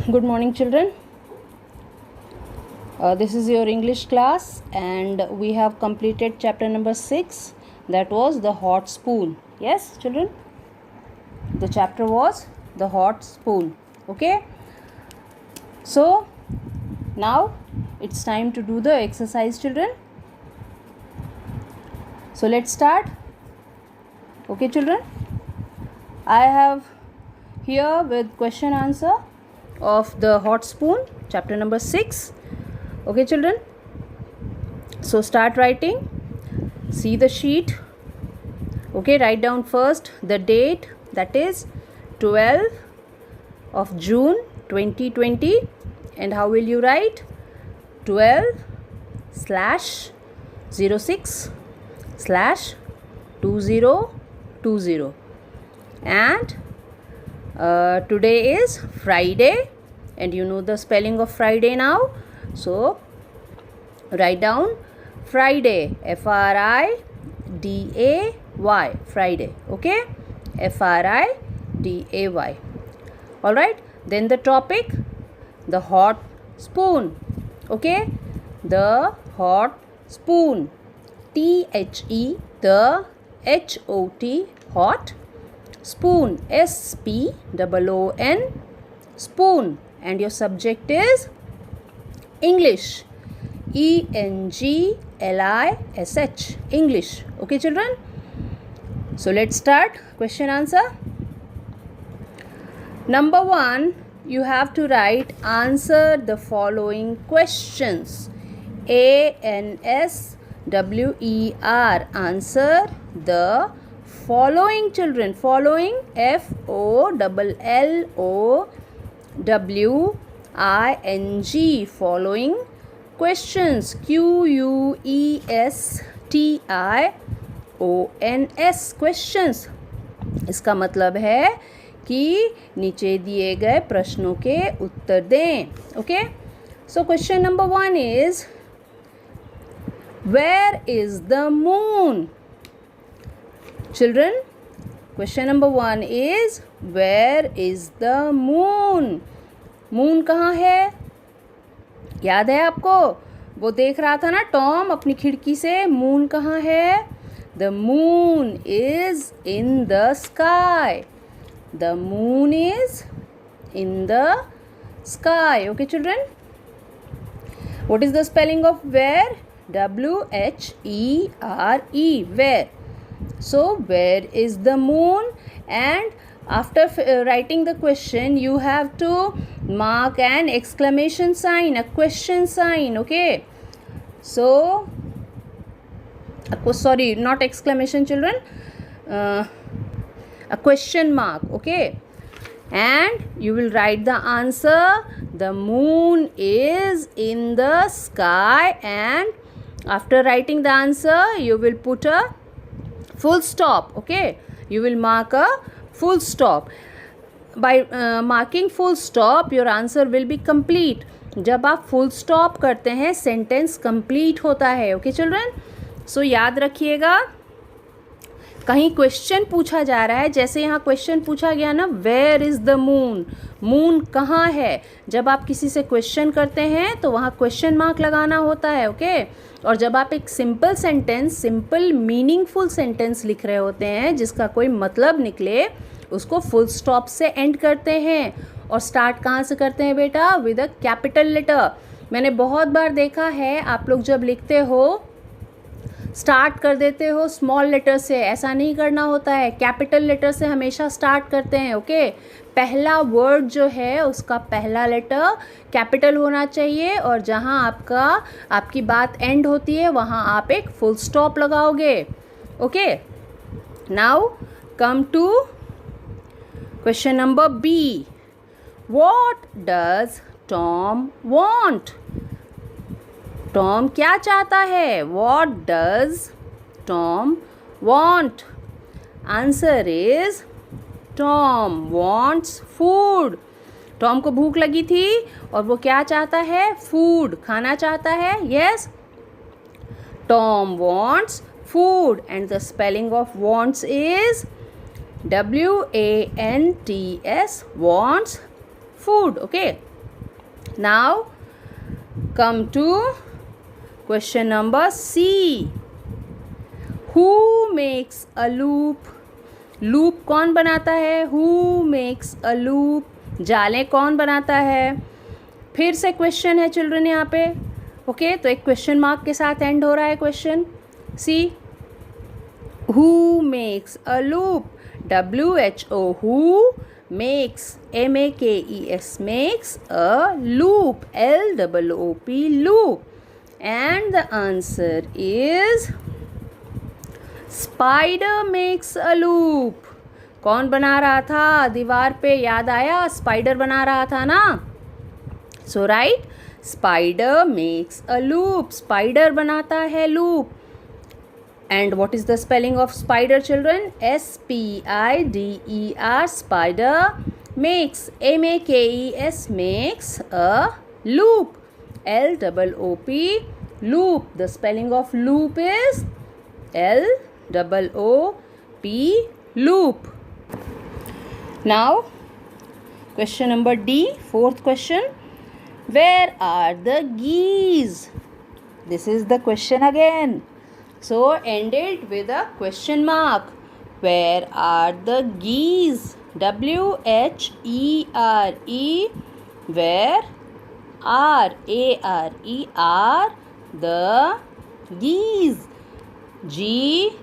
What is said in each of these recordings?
Good morning, children. This is your English class, and we have completed chapter number 6. That was the hot spoon. Yes, children? The chapter was the hot spoon. Okay? So, now it's time to do the exercise, children. So, let's start. Okay, children? I have here with question answer of the hot spoon, chapter number 6. Okay, children? So, start writing. See the sheet. Okay, write down first the date, that is 12 of June 2020. And how will you write? 12/06/2020. And today is Friday, and you know the spelling of Friday now. So write down Friday, Friday, Friday. Okay, Friday. All right, then the topic, the hot spoon. Okay, the hot spoon, THE, the HOT, hot, spoon, SPOON, spoon. And your subject is English, ENGLISH, English. Okay, children? So let's start question answer. Number 1, you have to write answer the following questions. ANSWER, answer the following, children. Following, FOLLOWING, following questions, QUESTIONS, questions. इसका मतलब है कि नीचे दिए गए प्रश्नों के उत्तर दें. Okay, so question number 1 is where is the moon. Children, question number 1 is where is the moon? Moon कहाँ है? याद है आपको? वो देख रहा था ना टॉम अपनी खिड़की से. मून कहाँ है? The moon is in the sky. The moon is in the sky. Okay, children? What is the spelling of where? WHERE, where. So, where is the moon? And after writing the question, you have to mark an exclamation sign, a question sign. Okay. So, sorry, not exclamation, children. A question mark. Okay. And you will write the answer. The moon is in the sky. And after writing the answer, you will put a full stop. Okay, you will mark a full stop. By marking full stop, your answer will be complete. जब आप full stop करते हैं, sentence complete होता है. Okay, children? So याद रखिएगा, कहीं question पूछा जा रहा है, जैसे यहाँ क्वेश्चन पूछा गया ना, where is the moon, moon कहाँ है. जब आप किसी से क्वेश्चन करते हैं तो वहाँ क्वेश्चन मार्क लगाना होता है. ओके, और जब आप एक simple sentence, simple meaningful sentence लिख रहे होते हैं जिसका कोई मतलब निकले, उसको फुल स्टॉप से एंड करते हैं. और स्टार्ट कहाँ से करते हैं बेटा? With a capital letter. मैंने बहुत बार देखा है, आप लोग जब लिखते हो स्टार्ट कर देते हो स्मॉल लेटर से. ऐसा नहीं करना होता है, कैपिटल लेटर से हमेशा स्टार्ट करते हैं. ओके, पहला वर्ड जो है उसका पहला लेटर कैपिटल होना चाहिए, और जहां आपकी बात एंड होती है वहां आप एक फुल स्टॉप लगाओगे. Okay, now come to question number B. What does Tom want? Tom क्या चाहता है? What does Tom want? Answer is Tom wants food. Tom को भूख लगी थी और वो क्या चाहता है? फूड, खाना चाहता है. Yes, Tom wants food, and the spelling of wants is WANTS, wants food. Okay, Now come to question number C. Who makes a loop? Loop कौन बनाता है? Who makes a loop? जाले कौन बनाता है? फिर से क्वेश्चन है चिल्ड्रन यहाँ पे. ओके, तो एक क्वेश्चन मार्क के साथ एंड हो रहा है question. C, who makes a loop? WHO, who makes, MAKES, makes a loop, LOOP, loop. And the answer is spider makes a loop. कौन बना रहा था दीवार पे? याद आया? स्पाइडर बना रहा था ना. So right, spider makes a loop. Spider बनाता है loop. And what is the spelling of spider, children? SPIDER, spider makes, MAKES, makes a loop, LOOP, loop. The spelling of loop is LOOP, loop. Now question number D, fourth question. Where are the geese? This is the question again. So end it with a question mark. Where are the geese? WHERE. Where are, ARE, are the geese? GEESE,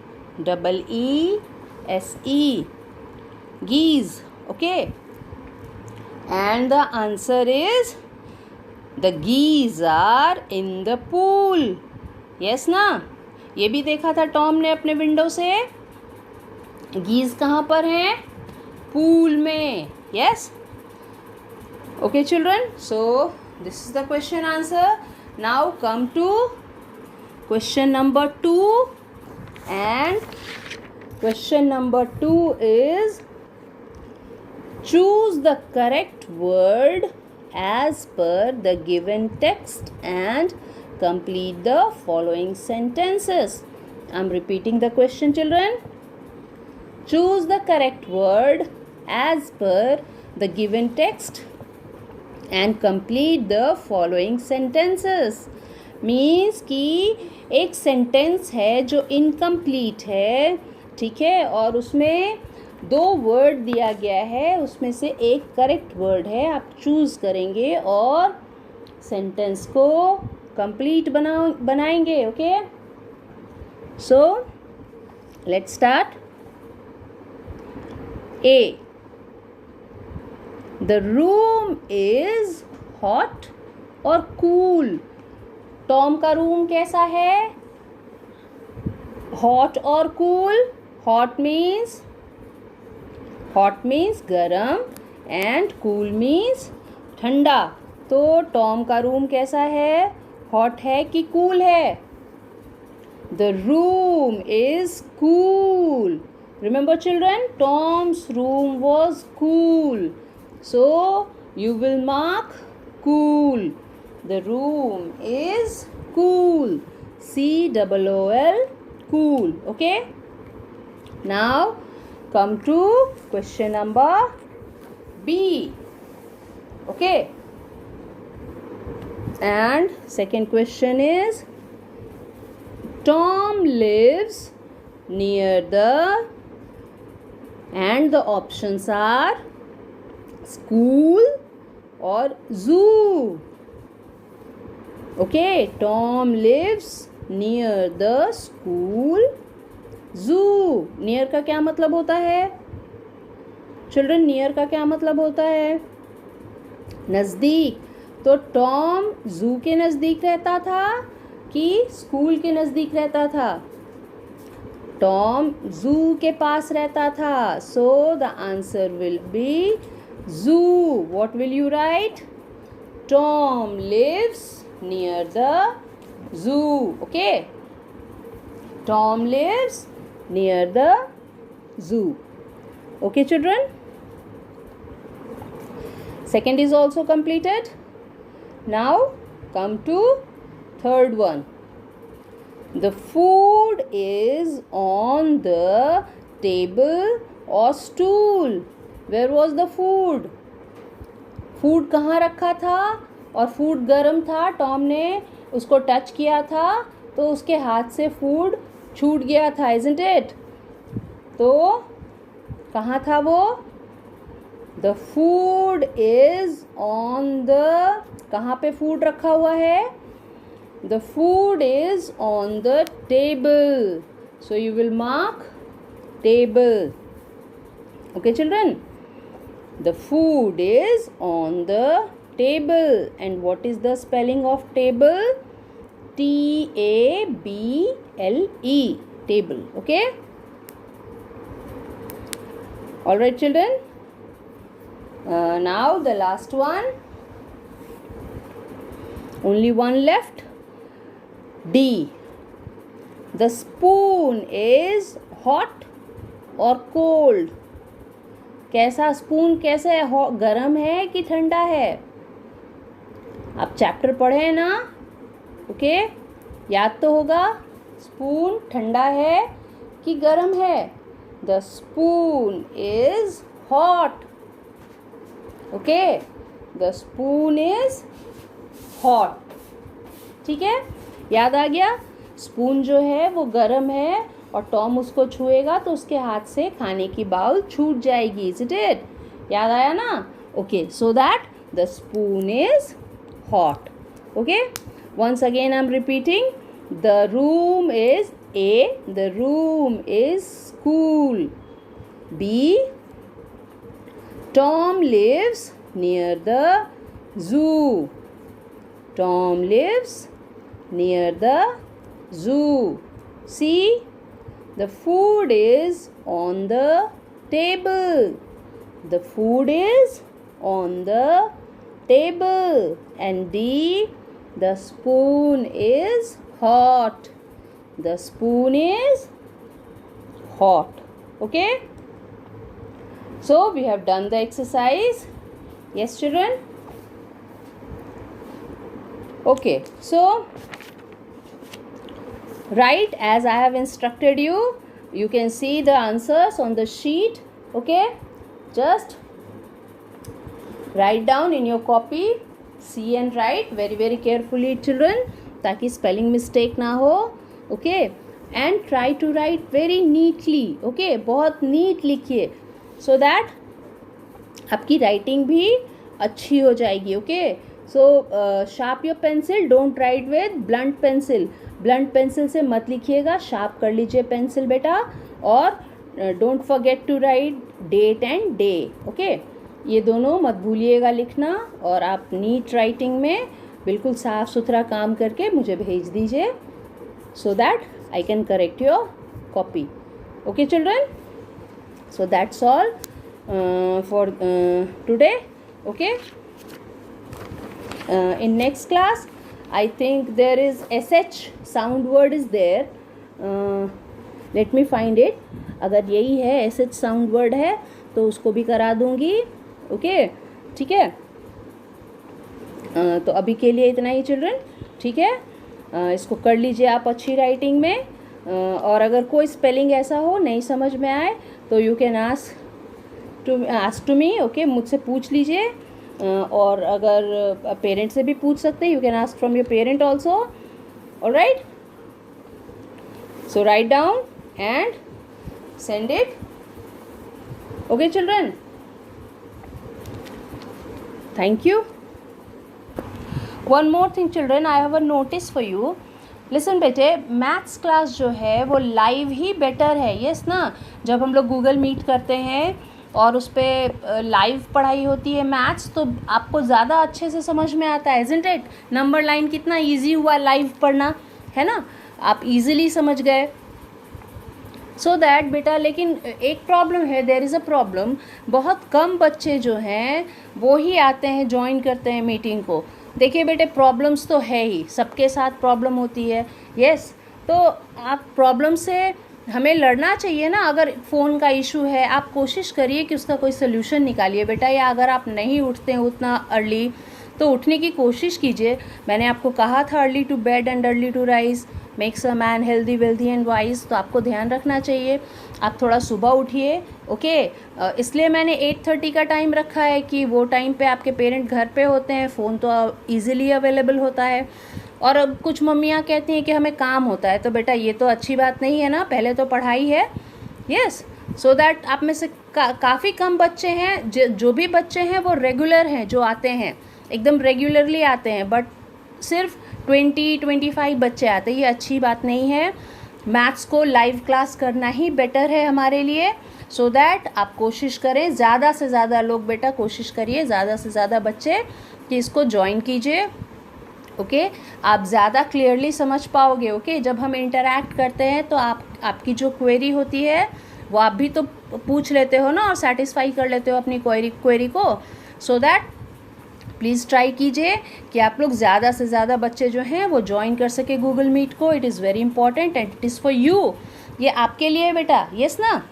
geese. Okay, and the answer is the geese are in the pool. Yes ना? ये भी देखा था Tom ने अपने window से. गीज कहाँ पर हैं? पूल में. Yes. Okay children, so this is the question answer. Now come to question number 2. And question number 2 is choose the correct word as per the given text and complete the following sentences. I'm repeating the question, children. Choose the correct word as per the given text and complete the following sentences. Means कि एक sentence है जो incomplete है, ठीक है, और उसमें 2 word दिया गया है, उसमें से एक करेक्ट वर्ड है. आप चूज़ करेंगे और सेंटेंस को कंप्लीट बनाएंगे. Okay, so let's start. A, the room is hot और कूल. टॉम का रूम कैसा है? हॉट और कूल. हॉट मीन्स गरम एंड कूल मीन्स ठंडा. तो टॉम का रूम कैसा है? हॉट है कि कूल है? The room is cool. Remember children, Tom's room was cool. So you will mark cool. The room is cool. COOL, cool. Okay, now come to question number B. Okay, and second question is Tom lives near the, and the options are school or zoo. Okay, Tom lives near the school, zoo. Near का क्या मतलब होता है children? Near का क्या मतलब होता है? नज़दीक. तो टॉम जू के नज़दीक रहता था कि स्कूल के नज़दीक रहता था? टॉम जू के पास रहता था. So the answer will be zoo. What will you write? Tom lives near the zoo. Okay, Tom lives near the zoo. Okay children, second is also completed. Now come to third one. The food is on the table or stool. Where was the food? Food कहाँ रखा था? और food गर्म था, Tom ने उसको touch किया था तो उसके हाथ से फूड छूट गया था, इजंट इट? तो कहाँ था वो? The food is on the, कहाँ पे फूड रखा हुआ है? The food is on the table, so you will mark table. Okay children, the food is on the table. And what is the spelling of table? T-A-B-L-E, table. Okay, all right children. Now the last one, only one left. D, the spoon is hot or cold? कैसा spoon, कैसा है? गरम है कि ठंडा है? आप chapter पढ़े हैं ना? ओके, याद तो होगा. स्पून ठंडा है कि गरम है? The spoon is hot. Okay, the spoon is hot. ठीक है, याद आ गया. स्पून जो है वो गरम है और टॉम उसको छुएगा तो उसके हाथ से खाने की बाउल छूट जाएगी. Is it? याद आया ना? Okay, so that the spoon is hot. Okay, once again I am repeating. The room is A, the room is school. B, Tom lives near the zoo. Tom lives near the zoo. C, the food is on the table. The food is on the table. And D, the spoon is hot. The spoon is hot. Okay? So we have done the exercise. Yes, children? Okay. So write as I have instructed you. You can see the answers on the sheet. Okay, just write down in your copy. See and write very carefully children, ताकि spelling mistake ना हो. Okay, and try to write very neatly. Okay, बहुत neat लिखिए so that आपकी writing भी अच्छी हो जाएगी. Okay, so sharp your pencil. Don't write with blunt pencil. Blunt pencil से मत लिखिएगा, शार्प कर लीजिए पेंसिल बेटा. और don't forget to write date and day. Okay, ये दोनों मत भूलिएगा लिखना. और आप नीट राइटिंग में बिल्कुल साफ़ सुथरा काम करके मुझे भेज दीजिए so that I can correct your copy. Okay children, so that's all for today. Okay, in next class I think there is SH sound word is there. Let me find it. अगर यही है SH sound word है तो उसको भी करा दूंगी. Okay, ठीक है. तो अभी के लिए इतना ही चिल्ड्रन. ठीक है, इसको कर लीजिए आप अच्छी राइटिंग में. और अगर कोई स्पेलिंग ऐसा हो नहीं समझ में आए तो you can ask to me. Okay, मुझसे पूछ लीजिए. और अगर पेरेंट से भी पूछ सकते हैं, you can ask from your parent also. Alright, so write down and send it. Okay children, thank you. One more thing children, I have a notice for you. Listen बेटे, मैथ्स क्लास जो है वो live ही better है. Yes ना, जब हम लोग Google meet करते हैं और उस पर लाइव पढ़ाई होती है मैथ्स, तो आपको ज़्यादा अच्छे से समझ में आता है. Isn't it? नंबर लाइन कितना इजी हुआ लाइव पढ़ना, है ना? आप इजीली समझ गए. सो दैट बेटा, लेकिन एक प्रॉब्लम है, देयर इज़ अ प्रॉब्लम. बहुत कम बच्चे जो हैं वो ही आते हैं, ज्वाइन करते हैं मीटिंग को. देखिए बेटे, प्रॉब्लम्स तो है ही, सबके साथ प्रॉब्लम होती है. यस, तो आप प्रॉब्लम से हमें लड़ना चाहिए ना. अगर फ़ोन का इशू है, आप कोशिश करिए कि उसका कोई सल्यूशन निकालिए बेटा. या अगर आप नहीं उठते हैं उतना अर्ली तो उठने की कोशिश कीजिए. मैंने आपको कहा था early to bed and early to rise. Makes a man healthy wealthy and wise, तो आपको ध्यान रखना चाहिए। आप थोड़ा सुबह उठिए, ओके। इसलिए मैंने 8:30 का टाइम रखा है कि वो टाइम पे आपके पेरेंट घर पे होते हैं, फ़ोन तो ईज़िली अवेलेबल होता है। और अब कुछ मम्मियाँ कहती हैं कि हमें काम होता है, तो बेटा ये तो अच्छी बात नहीं है ना, पहले तो पढ़ाई है। यस, सो दैट आप में से काफ़ी कम बच्चे हैं, जो भी बच्चे हैं वो रेगुलर हैं, जो आते हैं एकदम रेगुलरली आते हैं, बट सिर्फ 20-25 बच्चे आते हैं, ये अच्छी बात नहीं है। मैथ्स को लाइव क्लास करना ही बेटर है हमारे लिए, सो दैट आप कोशिश करें ज़्यादा से ज़्यादा लोग, बेटा कोशिश करिए ज़्यादा से ज़्यादा बच्चे कि इसको ज्वाइन कीजिए, ओके। आप ज़्यादा क्लियरली समझ पाओगे, ओके। जब हम इंटरैक्ट करते हैं तो आपकी जो क्वेरी होती है वो आप भी तो पूछ लेते हो ना, और सेटिस्फाई कर लेते हो अपनी क्वेरी को। सो दैट प्लीज़ ट्राई कीजिए कि आप लोग ज़्यादा से ज़्यादा बच्चे जो हैं वो ज्वाइन कर सके गूगल मीट को। It is very important and it is for you, ये आपके लिए बेटा, यस ना।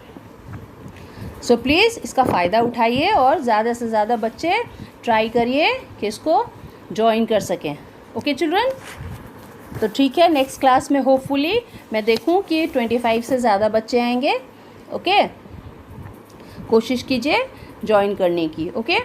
सो प्लीज़ इसका फ़ायदा उठाइए और ज़्यादा से ज़्यादा बच्चे ट्राई करिए कि इसको ज्वाइन कर सकें, ओके चिल्ड्रन। तो ठीक है, नेक्स्ट क्लास में होपफुली मैं देखूं कि 25 से ज़्यादा बच्चे आएंगे, ओके। कोशिश कीजिए ज्वाइन करने की, ओके।